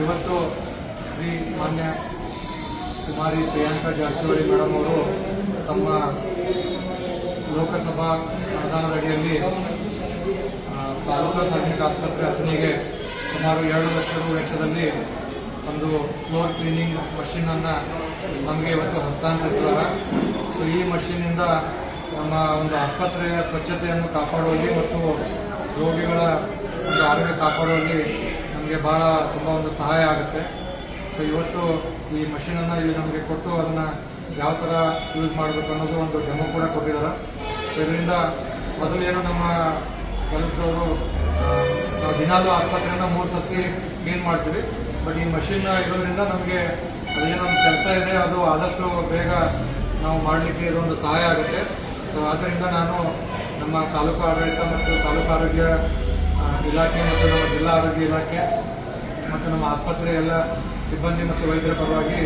ಇವತ್ತು ಶ್ರೀ ಮಾನ್ಯ ಕುಮಾರಿ ಪ್ರಿಯಾಂಕಾ ಜಾರಕಿಹೊಳಿ ಮೇಡಮ್ ಅವರು ತಮ್ಮ ಲೋಕಸಭಾ ಅನುದಾನದ ಅಡಿಯಲ್ಲಿ ತಾಲೂಕು ಸಾರ್ವಜನಿಕ ಆಸ್ಪತ್ರೆ ಅಥಣಿಗೆ ಸುಮಾರು 2 ಲಕ್ಷ ರು ವೆಚ್ಚದಲ್ಲಿ ಒಂದು ಫ್ಲೋರ್ ಕ್ಲೀನಿಂಗ್ ಮಷೀನನ್ನು ನಮಗೆ ಇವತ್ತು ಹಸ್ತಾಂತರಿಸಿದ್ದಾರೆ. ಸೊ ಈ ಮಷೀನಿಂದ ನಮ್ಮ ಒಂದು ಆಸ್ಪತ್ರೆಯ ಸ್ವಚ್ಛತೆಯನ್ನು ಕಾಪಾಡುವಲ್ಲಿ ಮತ್ತು ರೋಗಿಗಳ ಒಂದು ಆರೋಗ್ಯ ಕಾಪಾಡುವಲ್ಲಿ ನಮಗೆ ತುಂಬ ಒಂದು ಸಹಾಯ ಆಗುತ್ತೆ. ಸೊ ಇವತ್ತು ಈ ಮಷೀನನ್ನು ಇಲ್ಲಿ ನಮಗೆ ಕೊಟ್ಟು ಅದನ್ನು ಯಾವ ಥರ ಯೂಸ್ ಮಾಡಬೇಕು ಅನ್ನೋದು ಒಂದು ಡೆಮೋ ಕೂಡ ಕೊಟ್ಟಿದ್ದಾರೆ. ಸೊ ಇದರಿಂದ ಮೊದಲೇನು ನಮ್ಮ ಕೆಲಸದವರು ನಾವು ದಿನಾಲೂ ಆಸ್ಪತ್ರೆಯನ್ನು 3 ಸರ್ತಿ ಕ್ಲೀನ್ ಮಾಡ್ತೀವಿ. ಬಟ್ ಈ ಮಷೀನ್ ಇರೋದ್ರಿಂದ ನಮಗೆ ಅದೇನೊಂದು ಕೆಲಸ ಇದೆ ಅದು ಆದಷ್ಟು ಬೇಗ ನಾವು ಮಾಡಲಿಕ್ಕೆ ಇದೊಂದು ಸಹಾಯ ಆಗುತ್ತೆ. ಸೊ ಆದ್ದರಿಂದ ನಾನು ನಮ್ಮ ತಾಲೂಕು ಆಡಳಿತ ಮತ್ತು ತಾಲೂಕು ಆರೋಗ್ಯ ಇಲಾಖೆ ಮತ್ತು ನಮ್ಮ ಜಿಲ್ಲಾ ಆರೋಗ್ಯ ಇಲಾಖೆ ಮತ್ತು ನಮ್ಮ ಆಸ್ಪತ್ರೆಯ ಎಲ್ಲ ಸಿಬ್ಬಂದಿ ಮತ್ತು ವೈದ್ಯರ ಪರವಾಗಿ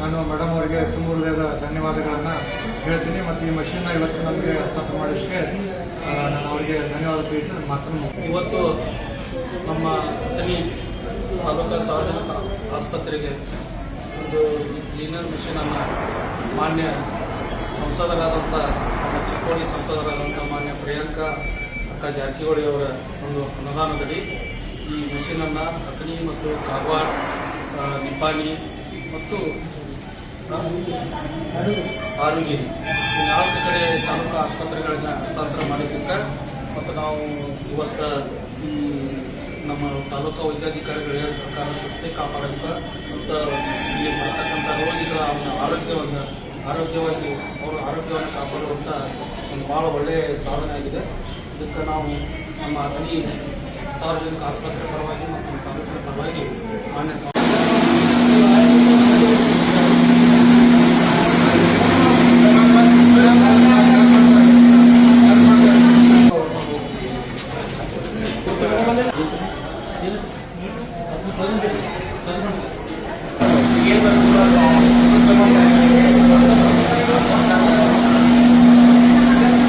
ನಾನು ಮೇಡಮ್ ಅವರಿಗೆ ತುಂಬ ಹೃದಯದ ಧನ್ಯವಾದಗಳನ್ನು ಹೇಳ್ತೀನಿ. ಮತ್ತು ಈ ಮಷೀನ್ನ ಇವತ್ತು ನಮಗೆ ಹಸ್ತಾಂತರ ಮಾಡೋದಕ್ಕೆ ನಾನು ಅವರಿಗೆ ಧನ್ಯವಾದ ತಿಳಿಸಿ ನನ್ನ ಮಾತನ್ನು ಇವತ್ತು ನಮ್ಮ ಅಥಣಿ ತಾಲೂಕು ಸಾರ್ವಜನಿಕ ಆಸ್ಪತ್ರೆಗೆ ಒಂದು ಕ್ಲೀನರ್ ಮಿಷನನ್ನು ಮಾನ್ಯ ಸಂಸದರಾದಂಥ ನಮ್ಮ ಚಿಕ್ಕೋಡಿ ಸಂಸದರಾದಂಥ ಮಾನ್ಯ ಪ್ರಿಯಾಂಕಾ ಅಕ್ಕ ಜಾರಕಿಹೊಳಿ ಅವರ ಒಂದು ಅನುದಾನದಲ್ಲಿ ಈ ಮಿಷನನ್ನು ಅಥಣಿ ಮತ್ತು ಕಾಗವಾಡ, ನಿಪ್ಪಾಣಿ ಮತ್ತು ಆರೋಗ್ಯ 4 ಕಡೆ ತಾಲೂಕು ಆಸ್ಪತ್ರೆಗಳಿಗೆ ಹಸ್ತಾಂತರ ಮಾಡಿದ್ದಕ್ಕೆ ಮತ್ತು ನಾವು ಇವತ್ತು ಈ ನಮ್ಮ ತಾಲೂಕು ವೈದ್ಯಾಧಿಕಾರಿಗಳು ಹೇಳಿದ ಪ್ರಕಾರ ಸ್ವಚ್ಛತೆ ಕಾಪಾಡೋದಕ್ಕೆ ಮತ್ತು ಇಲ್ಲಿ ಬರ್ತಕ್ಕಂಥ ರೋಗಿಗಳ ಅವರ ಆರೋಗ್ಯವಾಗಿ ಅವರ ಆರೋಗ್ಯವನ್ನು ಕಾಪಾಡುವಂಥ ಒಂದು ಭಾಳ ಒಳ್ಳೆಯ ಸಾಧನೆ ಆಗಿದೆ. ಇದಕ್ಕೆ ನಾವು ನಮ್ಮ ಅಥಣಿ ಸಾರ್ವಜನಿಕ ಆಸ್ಪತ್ರೆ ಪರವಾಗಿ ಮತ್ತು ತಾಲೂಕಿನ ಪರವಾಗಿ ಮಾನ್ಯ ಏನು